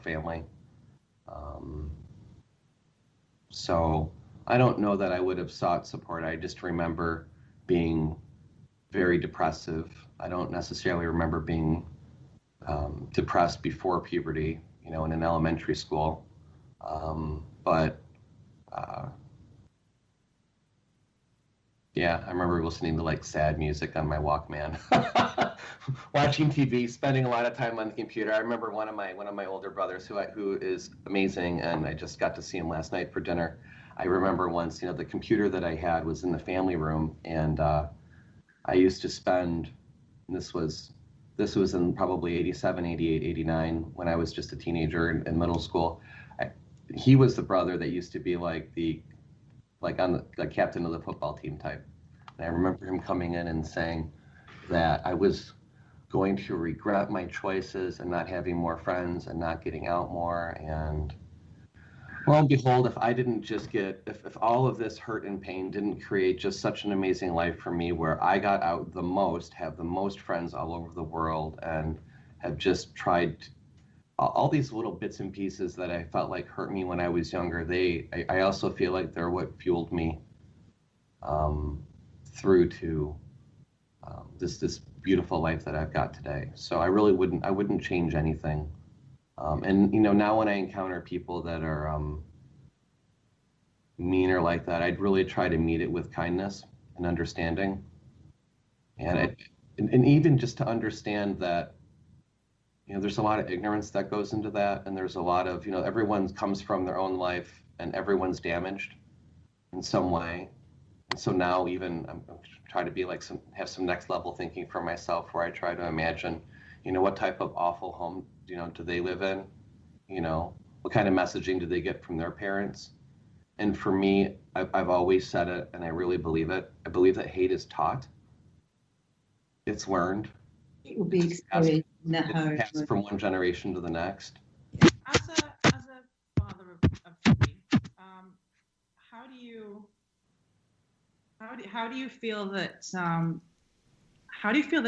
family. Um, so I don't know that I would have sought support. I just remember being very depressive. I don't necessarily remember being depressed before puberty, in an elementary school. But uh, yeah, I remember listening to like sad music on my Walkman, watching TV, spending a lot of time on the computer. I remember one of my older brothers who is amazing, and I just got to see him last night for dinner. I remember once, the computer that I had was in the family room, and I used to spend. And this was in probably 87, 88, 89 when I was just a teenager in middle school. He was the brother that used to be like on the captain of the football team type. And I remember him coming in and saying that I was going to regret my choices and not having more friends and not getting out more. And lo and behold, if I didn't just if all of this hurt and pain didn't create just such an amazing life for me where I got out the most, have the most friends all over the world, and have just tried all these little bits and pieces that I felt like hurt me when I was younger, I also feel like they're what fueled me um, through to this beautiful life that I've got today. So I wouldn't change anything. And now when I encounter people that are mean or like that, I'd really try to meet it with kindness and understanding, and even just to understand that there's a lot of ignorance that goes into that, and there's a lot of everyone comes from their own life, and everyone's damaged in some way. And so now even I'm trying to be like have some next level thinking for myself, where I try to imagine, what type of awful home do they live in, what kind of messaging do they get from their parents. And for me, I've always said it, and I really believe it. I believe that hate is taught, it's learned, It will be experienced in that home. it's passed from one generation to the next. As a father of three, how do you feel that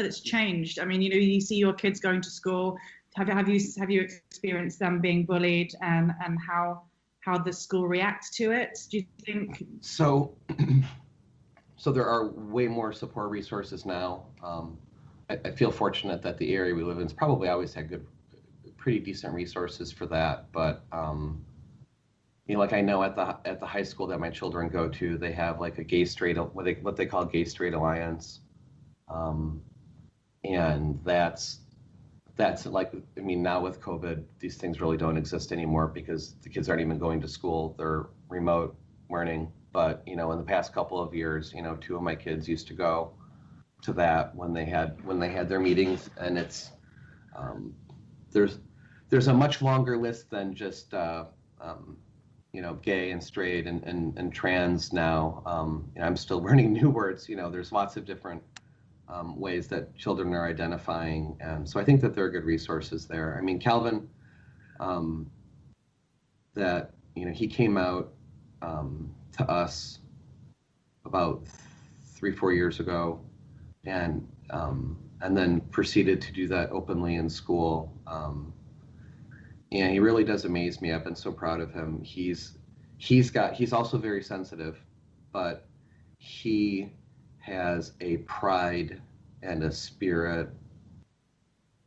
it's changed? I mean, you see your kids going to school. Have you experienced them being bullied, and how the school reacts to it? Do you think so? So there are way more support resources now. I feel fortunate that the area we live in has probably always had pretty decent resources for that. But like I know at the high school that my children go to, they have like a gay straight what they call gay straight alliance, and that's like, I mean, now with COVID, these things really don't exist anymore because the kids aren't even going to school; they're remote learning. But in the past couple of years, two of my kids used to go to that when they had their meetings, and it's there's a much longer list than just gay and straight and trans now. I'm still learning new words. There's lots of different ways that children are identifying, and so I think that there are good resources there. I mean, Calvin, that he came out to us about 3-4 years ago, and then proceeded to do that openly in school. And he really does amaze me. I've been so proud of him. He's also very sensitive, but he has a pride and a spirit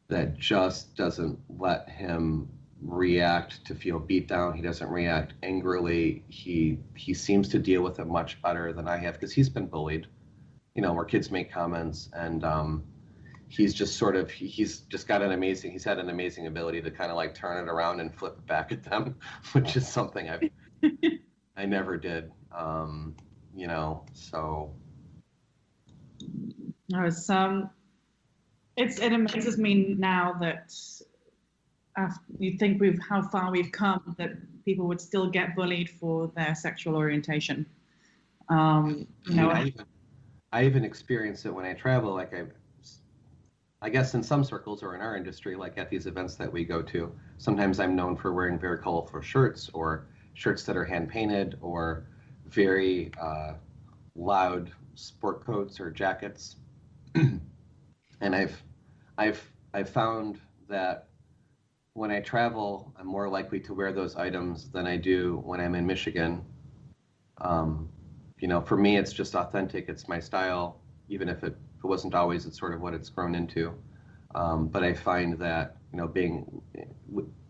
that just doesn't let him react to feel beat down. He doesn't react angrily. He seems to deal with it much better than I have, because he's been bullied, where kids make comments, and he's just had an amazing ability to kind of like turn it around and flip it back at them, which is something I never did. So it amazes me now that you think how far we've come, that people would still get bullied for their sexual orientation. I even experience it when I travel. Like I guess in some circles or in our industry, like at these events that we go to, sometimes I'm known for wearing very colorful shirts, or shirts that are hand painted, or very loud sport coats or jackets. And I've found that when I travel, I'm more likely to wear those items than I do when I'm in Michigan. Um, for me, it's just authentic. It's my style, even if it wasn't always, it's sort of what it's grown into. But I find that, living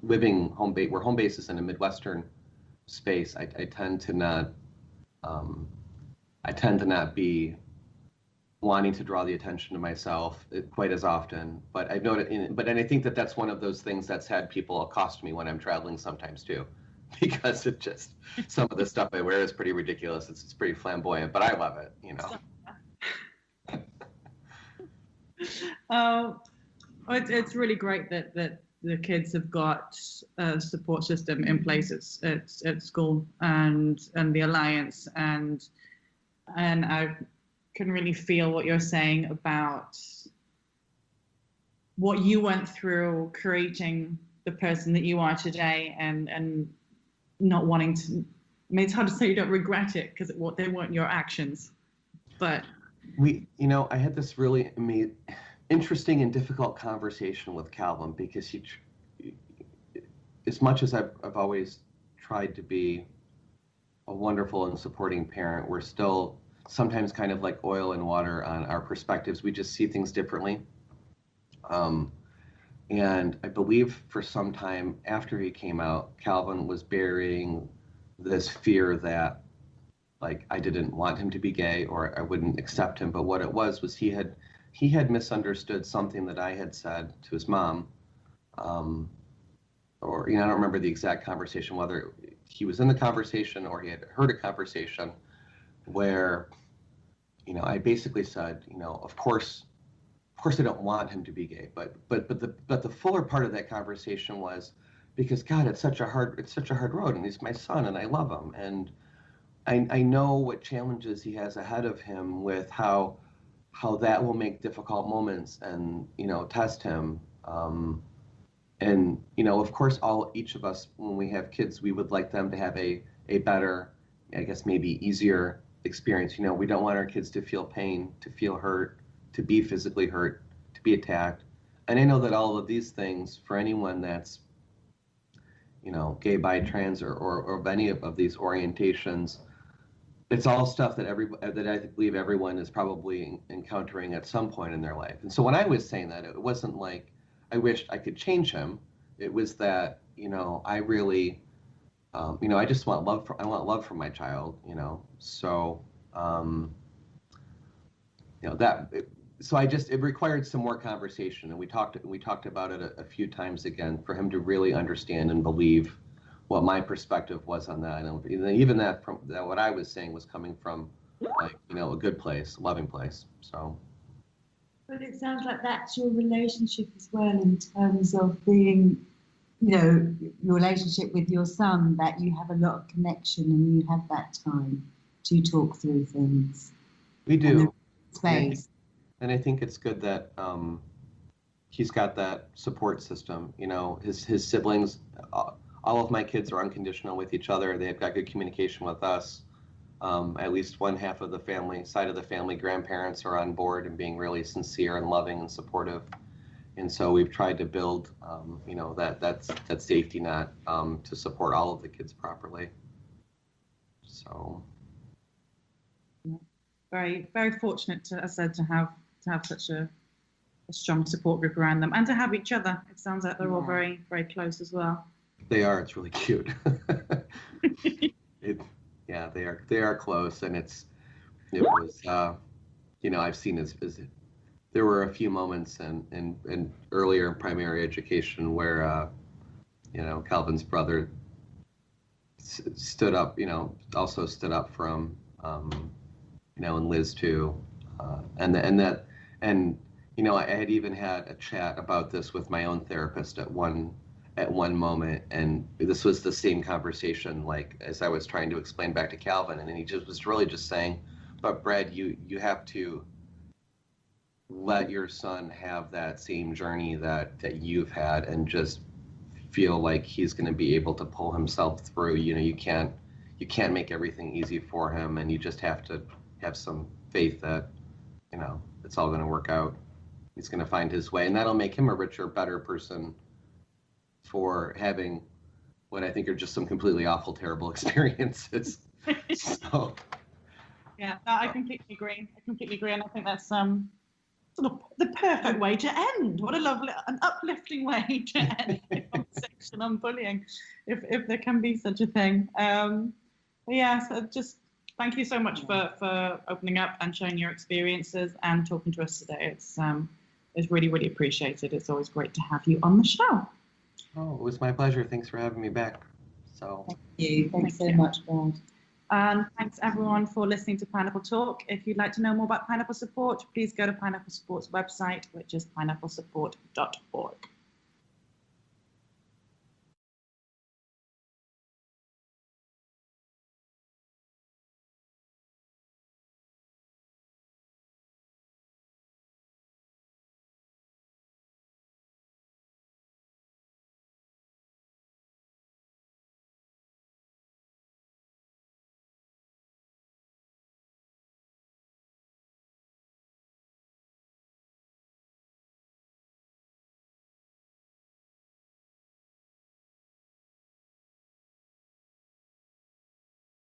where home base is in a Midwestern space, I tend to not, um, I tend to not be wanting to draw the attention to myself quite as often. But I've noted, and I think that that's one of those things that's had people accost me when I'm traveling sometimes too, because some of the stuff I wear is pretty ridiculous. It's pretty flamboyant, but I love it. It's really great that the kids have got a support system in place at school and the Alliance, and I can really feel what you're saying about what you went through creating the person that you are today, and not wanting to. I mean, it's hard to say you don't regret it because they weren't your actions, but I had this really interesting and difficult conversation with Calvin, because as much as I've always tried to be a wonderful and supporting parent, we're still sometimes kind of like oil and water on our perspectives. We just see things differently. And I believe for some time after he came out, Calvin was burying this fear that, like, I didn't want him to be gay or I wouldn't accept him. But what it was he had misunderstood something that I had said to his mom. Or, I don't remember the exact conversation, whether he was in the conversation or he had heard a conversation where, I basically said, of course I don't want him to be gay, but the fuller part of that conversation was, because God, it's such a hard road, and he's my son, and I love him, and I know what challenges he has ahead of him with how that will make difficult moments and test him. And of course, each of us, when we have kids, we would like them to have a better, I guess maybe easier experience. We don't want our kids to feel pain, to feel hurt, to be physically hurt, to be attacked. And I know that all of these things, for anyone that's gay, bi, trans, or of any of these orientations, it's all stuff that I believe everyone is probably encountering at some point in their life. And so when I was saying that, it wasn't like I wished I could change him. It was that, I really, I just want love I want love from my child, So, it required some more conversation, and we talked about it a few times again for him to really understand and believe what my perspective was on that, and even that what I was saying was coming from, like, a good place, a loving place. So. But it sounds like that's your relationship as well, in terms of being, your relationship with your son, that you have a lot of connection and you have that time to talk through things. We do. Space. And I think it's good that he's got that support system. His siblings, all of my kids are unconditional with each other. They've got good communication with us. At least one half of the side of the family, grandparents are on board and being really sincere and loving and supportive. And so we've tried to build, that safety net to support all of the kids properly. So. Very, very fortunate, as I said, to have such a strong support group around them, and to have each other. It sounds like they're all very, very close as well. They are. It's really cute. Yeah, they are close, and it was, I've seen as there were a few moments in earlier primary education where, Calvin's brother stood up, also stood up for him, and Liz too, I had even had a chat about this with my own therapist at one moment, and this was the same conversation, like, as I was trying to explain back to Calvin, and he was really just saying, but Brad, you have to let your son have that same journey that you've had, and just feel like he's going to be able to pull himself through. You can't make everything easy for him, and you just have to have some faith that it's all going to work out. He's going to find his way, and that'll make him a richer, better person for having what I think are just some completely awful, terrible experiences. So. Yeah, no, I completely agree. And I think that's sort of the perfect way to end. What a lovely, an uplifting way to end the conversation on bullying, if there can be such a thing. But yeah, so just thank you so much for opening up and sharing your experiences and talking to us today. It's really, really appreciated. It's always great to have you on the show. Oh, it was my pleasure. Thanks for having me back. So. Thank you. Thanks so much, Brad. And thanks everyone for listening to Pineapple Talk. If you'd like to know more about Pineapple Support, please go to Pineapple Support's website, which is pineapplesupport.org.